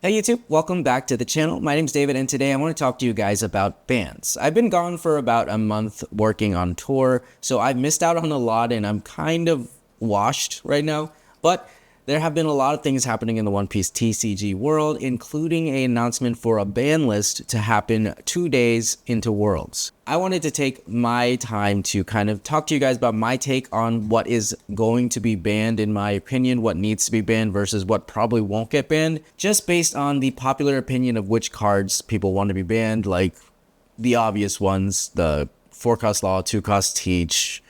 Hey YouTube, welcome back to the channel. My name's David and today I want to talk to you guys about bans. I've been gone for about a month working on tour, so I've missed out on a lot and I'm kind of washed right now, but there have been a lot of things happening in the One Piece TCG world, including an announcement for a ban list to happen 2 days into Worlds. I wanted to take my time to kind of talk to you guys about my take on what is going to be banned in my opinion, what needs to be banned versus what probably won't get banned, just based on the popular opinion of which cards people want to be banned, like the obvious ones, the 4-cost Law, 2-cost Teach,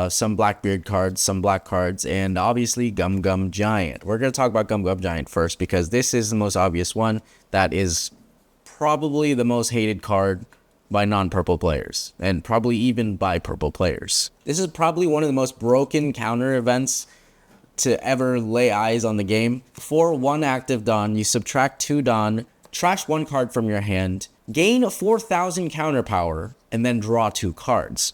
some Blackbeard cards, some black cards, and obviously Gum Gum Giant. We're going to talk about Gum Gum Giant first because this is the most obvious one that is probably the most hated card by non-purple players, and probably even by purple players. This is probably one of the most broken counter events to ever lay eyes on the game. For 1 active Don, you subtract 2 Don, trash 1 card from your hand, gain 4,000 counter power, and then draw 2 cards.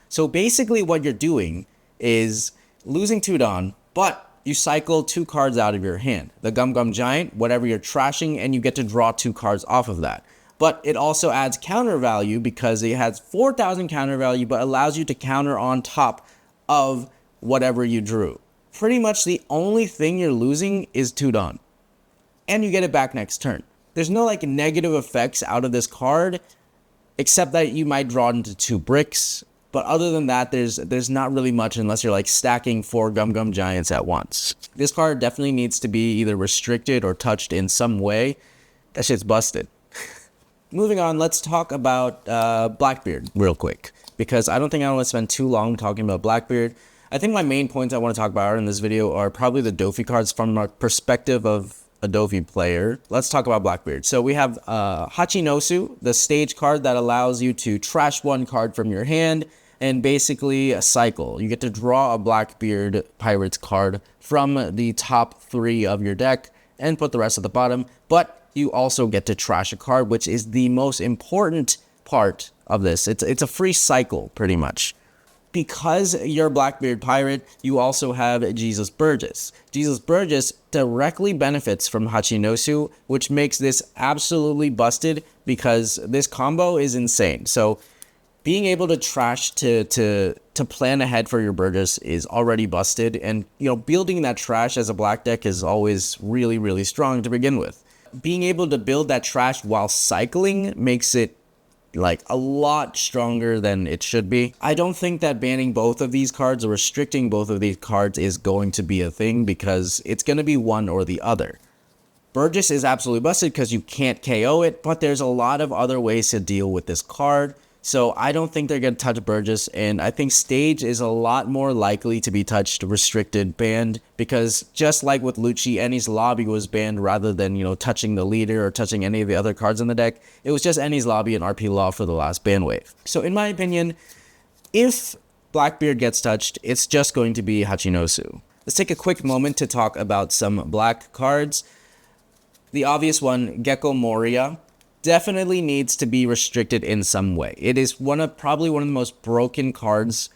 So basically what you're doing is losing 2 Don, but you cycle 2 cards out of your hand. The Gum Gum Giant, whatever you're trashing, and you get to draw 2 cards off of that. But it also adds counter value because it has 4,000 counter value, but allows you to counter on top of whatever you drew. Pretty much the only thing you're losing is 2 Don. And you get it back next turn. There's no like negative effects out of this card, except that you might draw it into 2 bricks. But other than that, there's not really much unless you're like stacking 4 Gum Gum Giants at once. This card definitely needs to be either restricted or touched in some way. That shit's busted. Moving on, let's talk about Blackbeard real quick, because I don't think I want to spend too long talking about Blackbeard. I think my main points I want to talk about in this video are probably the Dofi cards from a perspective of a Dofi player. Let's talk about Blackbeard. So we have Hachinosu, the stage card that allows you to trash 1 card from your hand and basically a cycle. You get to draw a Blackbeard Pirates card from the top 3 of your deck and put the rest at the bottom, but you also get to trash a card, which is the most important part of this. It's a free cycle, pretty much. Because you're a Blackbeard Pirate, you also have Jesus Burgess. Jesus Burgess directly benefits from Hachinosu, which makes this absolutely busted because this combo is insane. So being able to trash to plan ahead for your Burgess is already busted, and you know, building that trash as a black deck is always really, really strong to begin with. Being able to build that trash while cycling makes it like a lot stronger than it should be. I don't think that banning both of these cards or restricting both of these cards is going to be a thing, because it's going to be one or the other. Burgess is absolutely busted because you can't KO it, but there's a lot of other ways to deal with this card. So I don't think they're going to touch Burgess, and I think Stage is a lot more likely to be touched, restricted, banned, because just like with Lucci, Eni's Lobby was banned rather than, you know, touching the leader or touching any of the other cards in the deck. It was just Eni's Lobby and RP Law for the last ban wave. So in my opinion, if Blackbeard gets touched, it's just going to be Hachinosu. Let's take a quick moment to talk about some black cards. The obvious one, Gecko Moria, definitely needs to be restricted in some way. It is probably one of the most broken cards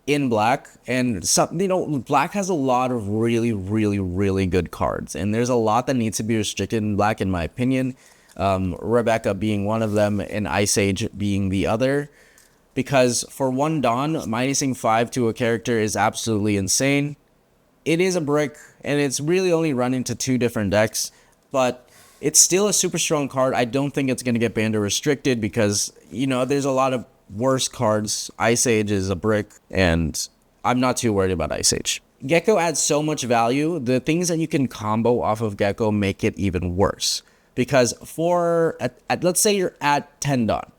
in black, and some, you know, black has a lot of really good cards, and there's a lot that needs to be restricted in black, in my opinion. Rebecca being one of them, and Ice Age being the other, because for 1 Dawn, minusing 5 to a character is absolutely insane. It is a brick, and it's really only run into 2 different decks, but it's still a super strong card. I don't think it's going to get banned or restricted because, you know, there's a lot of worse cards. Ice Age is a brick, and I'm not too worried about Ice Age. Gecko adds so much value. The things that you can combo off of Gecko make it even worse. Because let's say you're at 10 Dawn.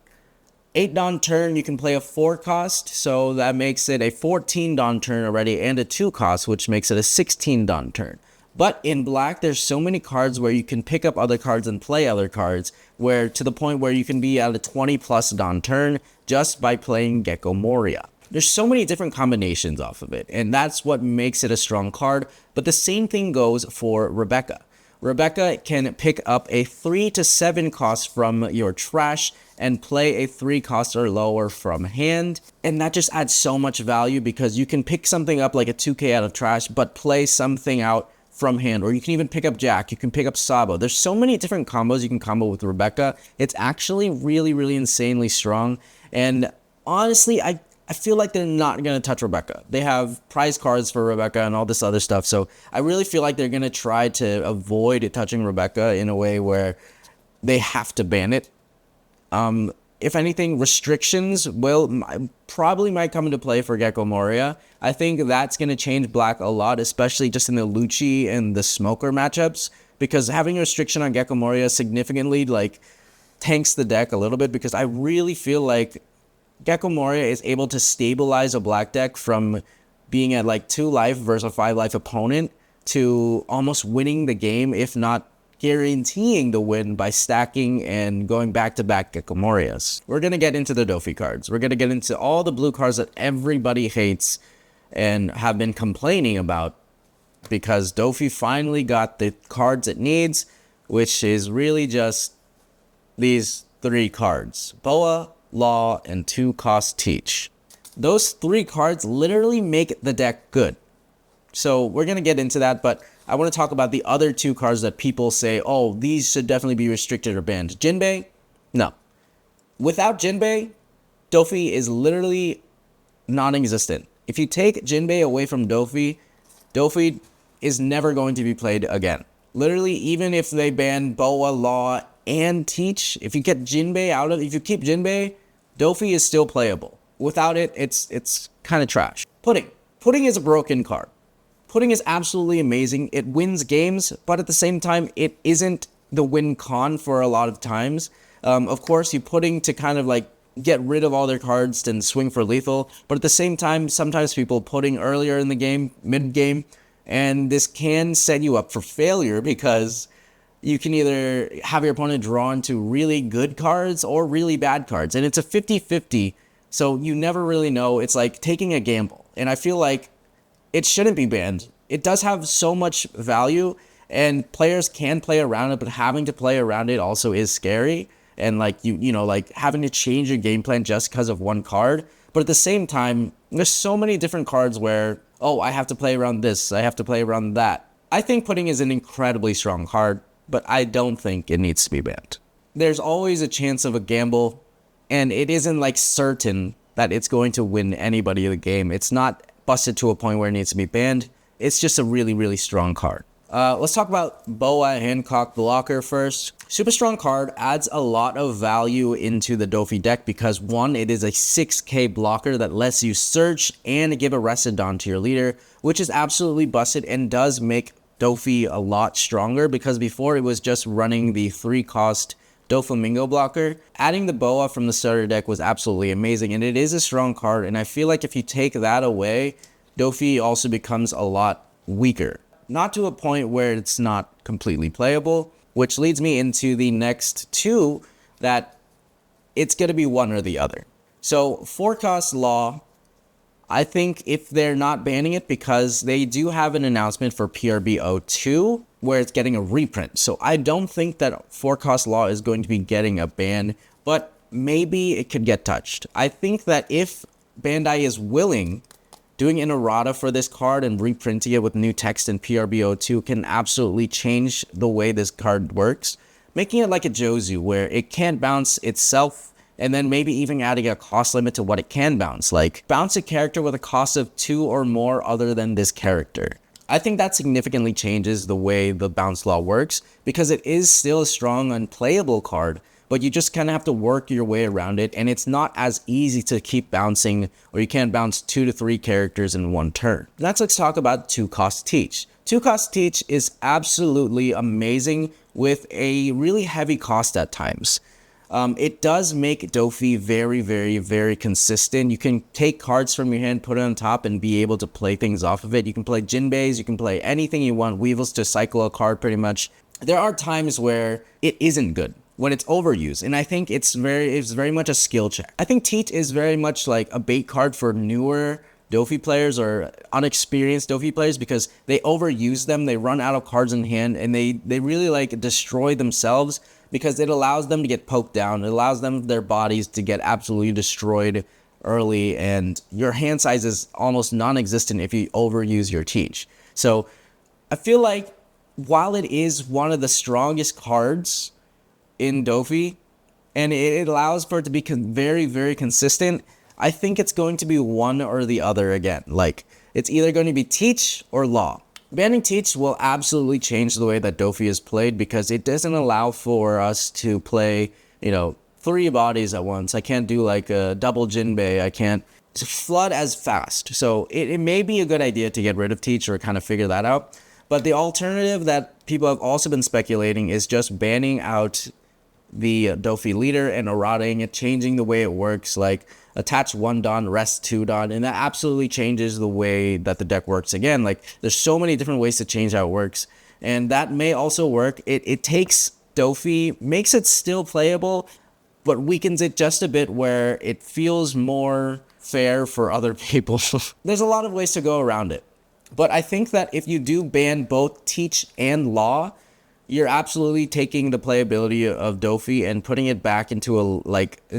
8 Dawn turn, you can play a 4-cost, so that makes it a 14 Dawn turn already, and a 2-cost, which makes it a 16 Dawn turn. But in black, there's so many cards where you can pick up other cards and play other cards, where to the point where you can be at a 20+ Dawn turn just by playing Gecko Moria. There's so many different combinations off of it, and that's what makes it a strong card. But the same thing goes for Rebecca. Rebecca can pick up a 3 to 7 cost from your trash and play a 3 cost or lower from hand, and that just adds so much value because you can pick something up like a 2k out of trash, but play something out from hand, or you can even pick up Jack, you can pick up Sabo. There's so many different combos you can combo with Rebecca. It's actually really, really insanely strong. And honestly, I feel like they're not going to touch Rebecca. They have prize cards for Rebecca and all this other stuff. So I really feel like they're going to try to avoid touching Rebecca in a way where they have to ban it. If anything, restrictions probably might come into play for Gecko Moria. I think that's going to change Black a lot, especially just in the Lucci and the Smoker matchups, because having a restriction on Gecko Moria significantly like tanks the deck a little bit, because I really feel like Gecko Moria is able to stabilize a Black deck from being at like 2 life versus a 5 life opponent to almost winning the game, if not guaranteeing the win by stacking and going back-to-back Gecko Morias. We're going to get into the Dofi cards. We're going to get into all the blue cards that everybody hates and have been complaining about, because Dofi finally got the cards it needs, which is really just these 3 cards: Boa, Law, and 2-cost Teach. Those 3 cards literally make the deck good. So we're going to get into that, but I want to talk about the other 2 cards that people say, oh, these should definitely be restricted or banned. Jinbei? No. Without Jinbei, Dofi is literally non-existent. If you take Jinbei away from Dofi, Dofi is never going to be played again. Literally, even if they ban Boa, Law, and Teach, if you keep Jinbei, Dofi is still playable. Without it, it's kind of trash. Pudding. Pudding is a broken card. Pudding is absolutely amazing. It wins games, but at the same time, it isn't the win con for a lot of times. Of course, you Pudding to kind of like get rid of all their cards and swing for lethal, but at the same time, sometimes people Pudding earlier in the game, mid-game, and this can set you up for failure, because you can either have your opponent draw into really good cards or really bad cards, and it's a 50-50, so you never really know. It's like taking a gamble, and I feel like it shouldn't be banned. It does have so much value, and players can play around it, but having to play around it also is scary. And like you know, like having to change your game plan just because of one card. But at the same time, there's so many different cards where, oh, I have to play around this, I have to play around that. I think Pudding is an incredibly strong card, but I don't think it needs to be banned. There's always a chance of a gamble, and it isn't like certain that it's going to win anybody in the game. It's not busted to a point where it needs to be banned. It's just a really, really strong card. Let's talk about Boa Hancock Blocker first. Super strong card, adds a lot of value into the Dofi deck because 1, it is a 6k blocker that lets you search and give a Resodon to your leader, which is absolutely busted and does make Dofi a lot stronger, because before it was just running the 3-cost Doflamingo blocker. Adding the Boa from the starter deck was absolutely amazing, and it is a strong card, and I feel like if you take that away, Dofi also becomes a lot weaker. Not to a point where it's not completely playable, which leads me into the next 2 that it's going to be one or the other. So 4-cost Law, I think if they're not banning it, because they do have an announcement for PRB02 where it's getting a reprint. So I don't think that 4-cost Law is going to be getting a ban, but maybe it could get touched. I think that if Bandai is willing, doing an errata for this card and reprinting it with new text in PRB02 can absolutely change the way this card works, making it like a Jozu where it can't bounce itself, and then maybe even adding a cost limit to what it can bounce, like bounce a character with a cost of 2 or more other than this character. I think that significantly changes the way the bounce law works, because it is still a strong unplayable card, but you just kind of have to work your way around it, and it's not as easy to keep bouncing, or you can't bounce 2 to 3 characters in one turn. Let's talk about 2-cost Teach. 2-cost Teach is absolutely amazing with a really heavy cost at times. It does make Dofi very, very, very consistent. You can take cards from your hand, put it on top, and be able to play things off of it. You can play Jinbeis, you can play anything you want, Weevils to cycle a card pretty much. There are times where it isn't good, when it's overused, and I think it's very much a skill check. I think Teach is very much like a bait card for newer Dofi players or unexperienced Dofi players, because they overuse them, they run out of cards in hand, and they really like destroy themselves, because it allows them to get poked down, it allows their bodies to get absolutely destroyed early, and your hand size is almost non-existent if you overuse your Teach. So I feel like while it is one of the strongest cards in Dofi, and it allows for it to be very, very consistent, I think it's going to be one or the other again. Like, it's either going to be Teach or Law. Banning Teach will absolutely change the way that Dofi is played because it doesn't allow for us to play, 3 bodies at once. I can't do like a double Jinbei. I can't flood as fast. So it may be a good idea to get rid of Teach or kind of figure that out. But the alternative that people have also been speculating is just banning out the Dofi leader and eroding it, changing the way it works, like attach 1 Don, rest 2 Don, and that absolutely changes the way that the deck works again. Like, there's so many different ways to change how it works, and that may also work. It takes Dofi, makes it still playable, but weakens it just a bit where it feels more fair for other people. There's a lot of ways to go around it. But I think that if you do ban both Teach and Law, you're absolutely taking the playability of Dofi and putting it back into an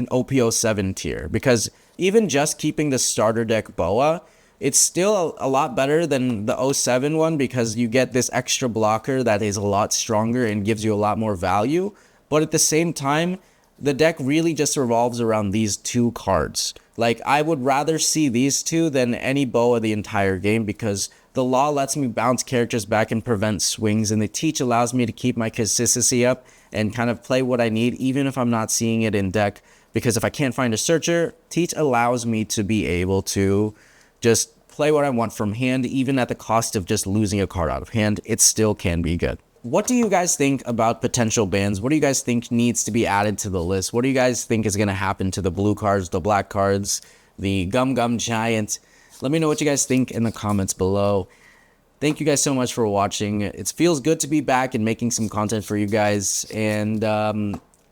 OPO7 tier. Because even just keeping the starter deck Boa, it's still a lot better than the 07 one because you get this extra blocker that is a lot stronger and gives you a lot more value. But at the same time, the deck really just revolves around these 2 cards. Like, I would rather see these 2 than any Boa the entire game because the Law lets me bounce characters back and prevent swings, and the Teach allows me to keep my consistency up and kind of play what I need even if I'm not seeing it in deck. Because if I can't find a searcher, Teach allows me to be able to just play what I want from hand, even at the cost of just losing a card out of hand. It still can be good. What do you guys think about potential bans? What do you guys think needs to be added to the list? What do you guys think is going to happen to the blue cards, the black cards, the Gum Gum Giant? Let me know what you guys think in the comments below. Thank you guys so much for watching. It feels good to be back and making some content for you guys. And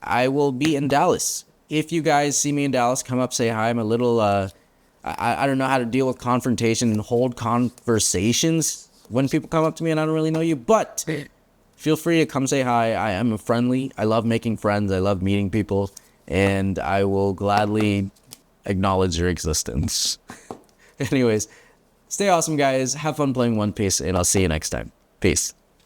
I will be in Dallas. If you guys see me in Dallas, come up, say hi. I'm a little, I don't know how to deal with confrontation and hold conversations when people come up to me and I don't really know you. But feel free to come say hi. I am friendly. I love making friends. I love meeting people. And I will gladly acknowledge your existence. Anyways, stay awesome, guys. Have fun playing One Piece, and I'll see you next time. Peace.